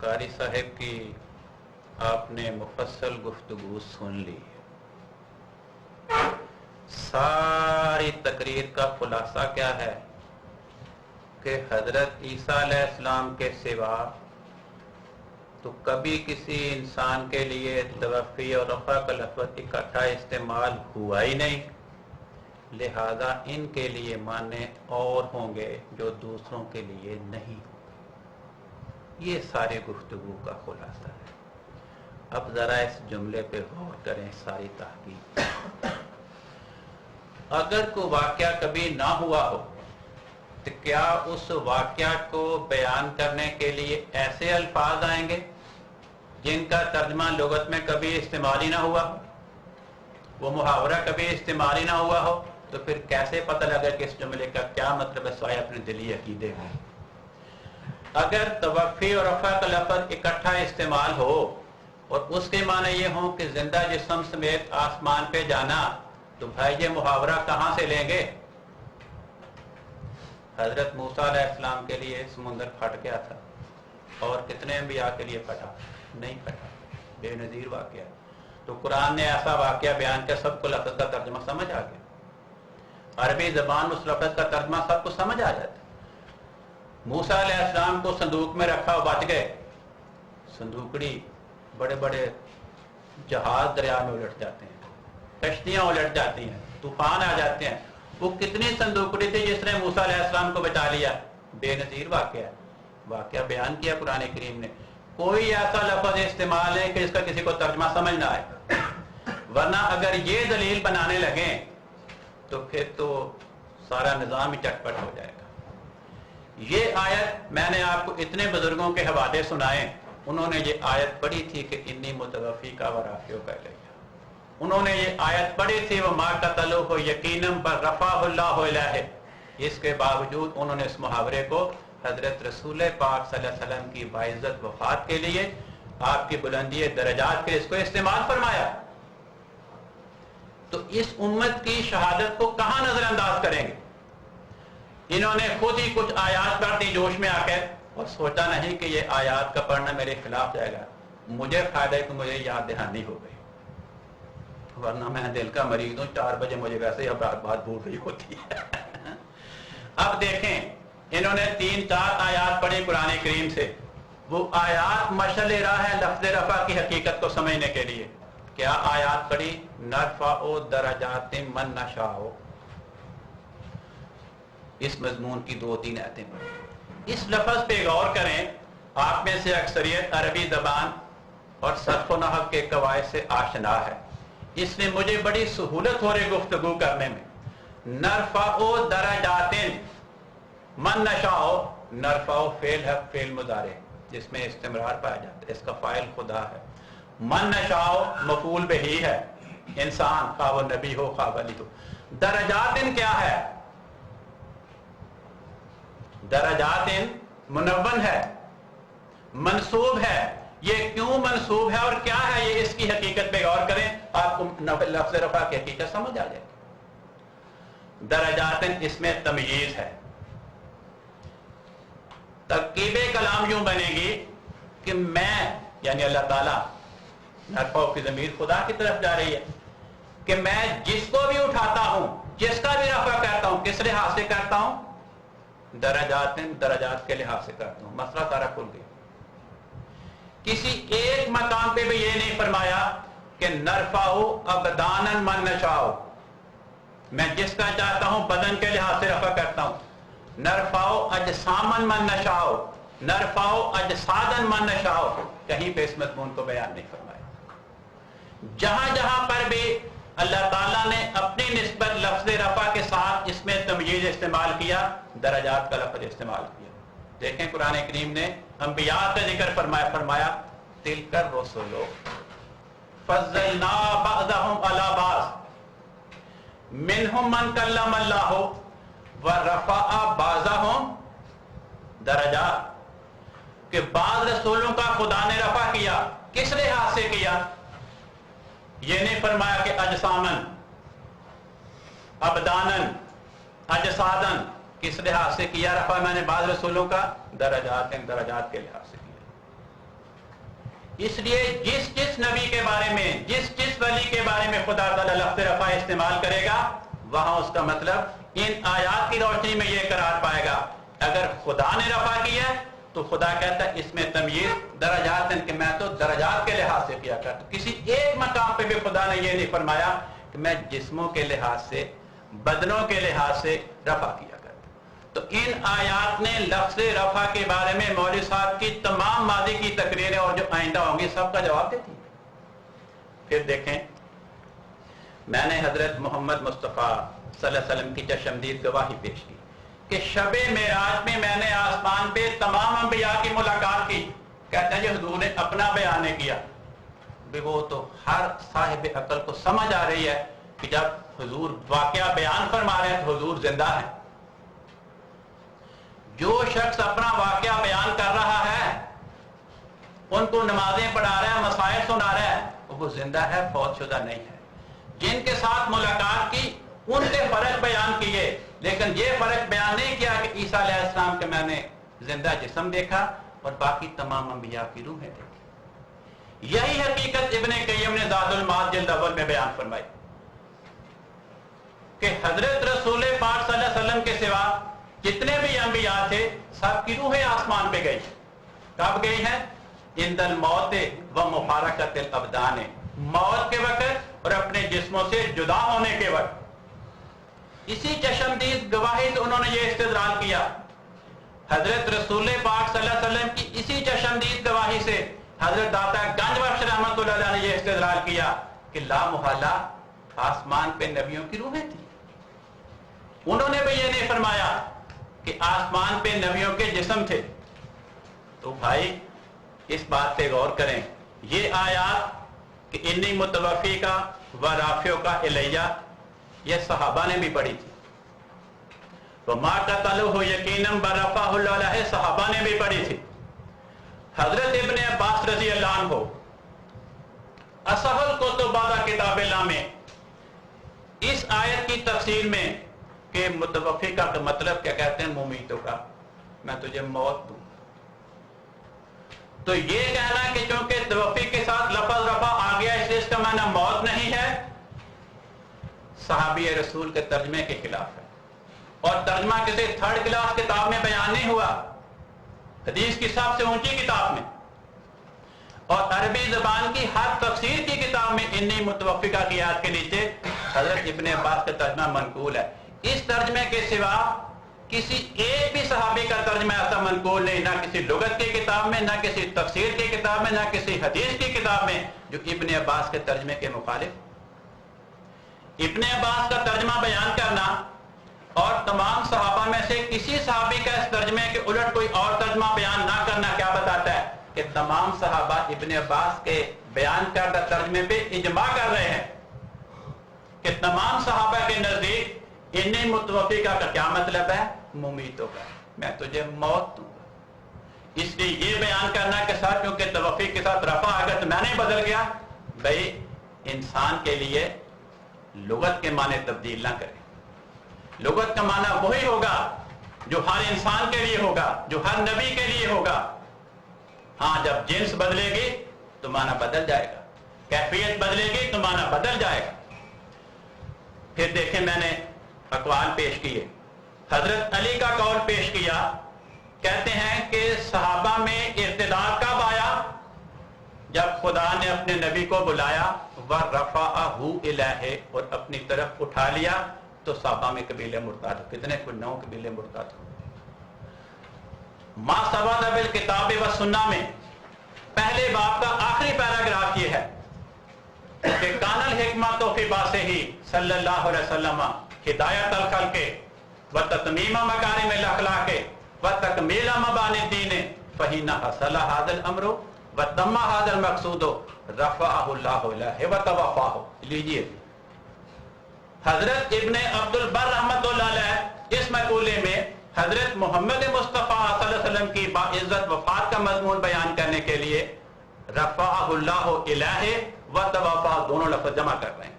قاری صاحب کی آپ نے مفصل گفتگو سن لی. ساری تقریر کا خلاصہ کیا ہے کہ حضرت عیسیٰ علیہ السلام کے سوا تو کبھی کسی انسان کے لیے توفی اور رفع کا لفظ اکٹھا استعمال ہوا ہی نہیں، لہذا ان کے لیے معنی اور ہوں گے جو دوسروں کے لیے نہیں. یہ سارے گفتگو کا خلاصہ ہے. اب ذرا اس جملے پہ غور کریں. ساری تحقیق اگر کوئی واقعہ کبھی نہ ہوا ہو تو کیا اس واقعہ کو بیان کرنے کے لیے ایسے الفاظ آئیں گے جن کا ترجمہ لغت میں کبھی استعمال ہی نہ ہوا ہو، وہ محاورہ کبھی استعمال ہی نہ ہوا ہو؟ تو پھر کیسے پتہ لگا کہ اس جملے کا کیا مطلب ہے سوائے اپنے دلی عقیدے میں؟ اگر توفی اور رفع کا لفظ اکٹھا استعمال ہو اور اس کے معنی یہ ہوں کہ زندہ جسم سمیت آسمان پہ جانا، تو بھائی یہ محاورہ کہاں سے لیں گے؟ حضرت موسیٰ علیہ السلام کے لیے سمندر پھٹ گیا تھا اور کتنے انبیاء کے لیے پھٹا؟ نہیں پھٹا. بے نظیر واقعہ. تو قرآن نے ایسا واقعہ بیان کیا سب کو لفظ کا ترجمہ سمجھ آ گیا. عربی زبان اس لفظ کا ترجمہ سب کو سمجھ آ جاتا. موسیٰ علیہ السلام کو صندوق میں رکھا اور بچ گئے. صندوقڑی بڑے بڑے جہاز دریا میں الٹ جاتے ہیں، کشتیاں الٹ جاتی ہیں، طوفان آ جاتے ہیں. وہ کتنی صندوقڑی تھی جس نے موسیٰ علیہ السلام کو بچا لیا؟ بے نظیر واقعہ. واقعہ بیان کیا قرآن کریم نے. کوئی ایسا لفظ استعمال ہے کہ اس کا کسی کو ترجمہ سمجھ نہ آئے، ورنہ اگر یہ دلیل بنانے لگیں تو پھر تو سارا نظام ہی چٹپٹ ہو جائے گا. یہ آیت میں نے آپ کو اتنے بزرگوں کے حوالے سنائے، انہوں نے یہ آیت پڑھی تھی کہ انی متوفی کا ورافیو کا لیا. انہوں نے یہ آیت پڑھی تھی وہ ما قتلوہ یقیناً پر رفعہ اللہ الیہ. اس کے باوجود انہوں نے اس محاورے کو حضرت رسول پاک صلی اللہ علیہ وسلم کی باعزت وفات کے لیے، آپ کی بلندی درجات کے اس کو استعمال فرمایا. تو اس امت کی شہادت کو کہاں نظر انداز کریں گے؟ انہوں نے خود ہی کچھ آیات پڑھ دی جوش میں آ کر اور سوچا نہیں کہ یہ آیات کا پڑھنا میرے خلاف جائے گا. مجھے فائدہ ہے کہ مجھے یاد دہانی ہو گئی، ورنہ میں دل کا مریض ہوں. 4 بجے مجھے ویسے ہی اب بات بھول رہی ہوتی ہے. اب دیکھیں انہوں نے 3-4 آیات پڑھی قرآن کریم سے. وہ آیات مشعل راہ ہے لفظ رفع کی حقیقت کو سمجھنے کے لیے. کیا آیات پڑھی؟ نرفع درجات من نشاء. اس مضمون کی 2-3 آیتیں پڑھی. اس لفظ پہ غور کریں. آپ میں سے اکثریت عربی زبان اور صرف و نحو کے قواعد سے آشنا ہے، اس لیے مجھے بڑی سہولت ہو رہی گفتگو کرنے میں. نرفع درجات من نشاء. نرفع فعل ہے، فعل مضارع جس میں استمرار پایا جاتا ہے، اس کا فاعل خدا ہے. من نشاء مفعول بہ ہے، انسان خواہ وہ نبی ہو خواہ ولی ہو. درجات کیا ہے؟ درجات منون ہے، منصوب ہے. یہ کیوں منصوب ہے اور کیا ہے یہ؟ اس کی حقیقت پہ غور کریں، آپ کو لفظ رفع کی حقیقت سمجھ آ جائے گی. درجات اس میں تمییز ہے. ترکیب کلام یوں بنے گی کہ میں یعنی اللہ تعالیٰ، نرفع کی ضمیر خدا کی طرف جا رہی ہے، کہ میں جس کو بھی اٹھاتا ہوں، جس کا بھی رفع کرتا ہوں، کس لحاظ سے کرتا ہوں؟ درجات کے لحاظ سے کرتا ہوں. مسئلہ سارا کھل گیا. کسی ایک مقام پہ بھی یہ نہیں فرمایا کہ نرفع ابدانا من نشاء، میں جس کا چاہتا ہوں بدن کے لحاظ سے رفع کرتا ہوں. نرفع اجساما من نشاء، نرفع اجسادا من نشاء. کہیں پہ اس مضمون کو بیان نہیں فرمایا. جہاں جہاں پر بھی اللہ تعالیٰ نے اپنی نسبت لفظ رفع کے ساتھ اس میں تمییز استعمال کیا، درجات کا لفظ استعمال کیا. دیکھیں قرآن کریم نے انبیاء کا ذکر فرمایا تلک الرسل فضلنا بعضهم علی بعض منهم من کلم اللہ ورفع بعضهم درجات. کہ بعض رسولوں کا خدا نے رفع کیا. کس لحاظ سے کیا؟ یہ نہیں فرمایا کہ اجسامن، ابدانن، اجسادن. کس لحاظ سے کیا رفع میں نے بعض رسولوں کا؟ درجات کے لحاظ سے کیا. اس لیے جس نبی کے بارے میں جس ولی کے بارے میں خدا تعالیٰ لفظ رفع استعمال کرے گا وہاں اس کا مطلب ان آیات کی روشنی میں یہ قرار پائے گا اگر خدا نے رفع کیا تو خدا کہتا ہے اس میں تمیز درجات کہ میں تو درجات کے لحاظ سے کیا کرتا ہوں. کسی ایک مقام پہ بھی خدا نے یہ نہیں فرمایا کہ میں جسموں کے لحاظ سے بدنوں کے لحاظ سے رفع کیا کرتا. تو ان آیات نے لفظ رفع کے بارے میں مولوی صاحب کی تمام ماضی کی تقریریں اور جو آئندہ ہوں گی سب کا جواب دیتی. پھر دیکھیں میں نے حضرت محمد مصطفیٰ صلی اللہ علیہ وسلم کی چشمدید گواہی پیش کی کہ شب معراج میں میں نے آسمان پہ تمام انبیاء کی ملاقات کی. کہتے ہیں جی حضور نے اپنا بیان نہیں کیا بھی وہ تو ہر صاحب عقل کو سمجھ آ رہی ہے کہ جب حضور واقعہ بیان فرما رہے ہیں تو حضور زندہ ہے. جو شخص اپنا واقعہ بیان کر رہا ہے ان کو نمازیں پڑھا رہا ہے مسائل سنا رہا ہے وہ زندہ ہے فوت شدہ نہیں ہے. جن کے ساتھ ملاقات کی ان کے فرق بیان کیے لیکن یہ فرق بیان نہیں کیا کہ عیسیٰ علیہ السلام کے میں نے زندہ جسم دیکھا اور باقی تمام انبیاء کی روحیں دیکھی. یہی حقیقت ابن قیم نے زاد المعاد جلد اول میں بیان فرمائی کہ حضرت رسول پاک صلی اللہ علیہ وسلم کے سوا جتنے بھی انبیاء تھے سب کی روحیں آسمان پہ گئی. کب گئی ہیں؟ عند الموت و مفارقت الابدان, موت کے وقت اور اپنے جسموں سے جدا ہونے کے وقت. اسی چشمدید گواہی سے انہوں نے یہ استدلال کیا. حضرت رسول پاک صلی اللہ علیہ وسلم کی اسی چشمدید گواہی سے حضرت داتا گنج بخش رحمۃ اللہ علیہ نے یہ استدلال کیا کہ لا محالہ آسمان پہ نبیوں کی روحیں تھیں. انہوں نے بھی یہ نہیں فرمایا کہ آسمان پہ نبیوں کے جسم تھے. تو بھائی اس بات پہ غور کریں. یہ آیات کہ انی متوفی کا و رافیوں کا الیہ یہ صحابہ نے بھی پڑھی تھی. وما قتلوہ یقیناً بل رفعہ اللہ علیہ صحابہ نے بھی پڑھی تھی. حضرت ابن عباس رضی اللہ عنہ اصح الکتب بعد کتاب اللہ میں اس آیت کی تفسیر میں کہ متوفی کا مطلب کیا کہتے ہیں ممیتوں کا, میں تجھے موت دوں. تو یہ کہنا کہ چونکہ توفی کے ساتھ لفظ رفع آ گیا اس لیے اس کا معنی موت نہیں ہے صحابی رسول کے ترجمے کے خلاف ہے. اور ترجمہ کسی تھرڈ کلاس کتاب میں بیان نہیں ہوا, حدیث کی سب سے اونچی کتاب میں اور عربی زبان کی ہر تفسیر کی کتاب میں انی متوفقہ کی آیت کے نیچے حضرت ابن عباس کا ترجمہ منقول ہے. اس ترجمے کے سوا کسی ایک بھی صحابی کا ترجمہ ایسا منقول نہیں, نہ کسی لغت کی کتاب میں, نہ کسی تفسیر کی کتاب میں, نہ کسی حدیث کی کتاب میں جو ابن عباس کے ترجمے کے مخالف. ابن عباس کا ترجمہ بیان کرنا اور تمام صحابہ میں سے کسی صحابی کا اس ترجمے کے الٹ کوئی اور ترجمہ بیان نہ کرنا کیا بتاتا ہے کہ تمام صحابہ ابن عباس کے بیان کردہ ترجمے پہ اجماع کر رہے ہیں کہ تمام صحابہ کے نزدیک انی متوفقہ کا کیا مطلب ہے ممیتوں کا, میں تجھے موت دوں گا. اس لیے یہ بیان کرنا کہ ساتھ کیونکہ توفی کے ساتھ رفع آ گیا تو میں نہیں بدل گیا. بھائی انسان کے لیے لغت کے معنی تبدیل نہ کریں. لغت کا معنی وہی ہوگا جو ہر انسان کے لیے ہوگا, جو ہر نبی کے لیے ہوگا. ہاں جب جنس بدلے گی تو معنی بدل جائے گا, کیفیت بدلے گی تو معنی بدل جائے گا. پھر دیکھیں میں نے اقوال پیش کیے. حضرت علی کا قول پیش کیا, کہتے ہیں کہ صحابہ میں ارتداد کب آیا جب خدا نے اپنے نبی کو بلایا وَرَفَعَهُ إِلَيْهِ اور اپنی طرف اٹھا لیا تو صحابہ میں قبیلے مرتد ہو. کتنے کچھ 9 قبیلے مرتد ہو. ما ثبت بالکتاب والسنہ میں پہلے باب کا آخری پیراگراف یہ ہے کہ کان الحکمت فی باسہ صلی اللہ علیہ وسلم ہدایت الخلق وتتمیم مکارم الاخلاق وتکمیل مبانی الدین فحین حصل ھذا الامر وتم ھذا المقصود رفعہ اللہ الیہ وتوفاہ. لیجیے حضرت ابن عبد البر رحمۃ اللہ علیہ اس مقولے میں حضرت محمد مصطفیٰ صلی اللہ علیہ وسلم کی باعزت وفات کا مضمون بیان کرنے کے لیے رفعہ اللہ الیہ وتوفاہ دونوں لفظ جمع کر رہے ہیں.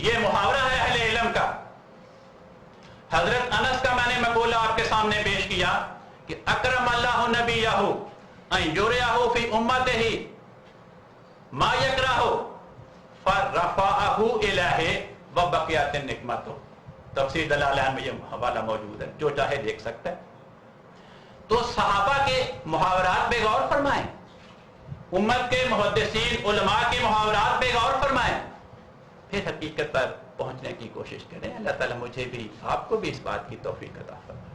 یہ محاورہ ہے اہل علم کا. حضرت انس کا میں نے مقولہ آپ کے سامنے پیش کیا کہ اکرم اللہ نبیہ ان یریہ فی امتہ ما یکرہو فرفعہ الہ وبقیت النعمت. تفسیر دلالان میں یہ حوالہ موجود ہے، جو چاہے دیکھ سکتا ہے. تو صحابہ کے محاورات پہ غور فرمائیں، امت کے محدثین علماء کے محاورات پہ غور فرمائیں، پھر حقیقت پر پہنچنے کی کوشش کریں. اللہ تعالیٰ مجھے بھی آپ کو بھی اس بات کی توفیق عطا فرمائے.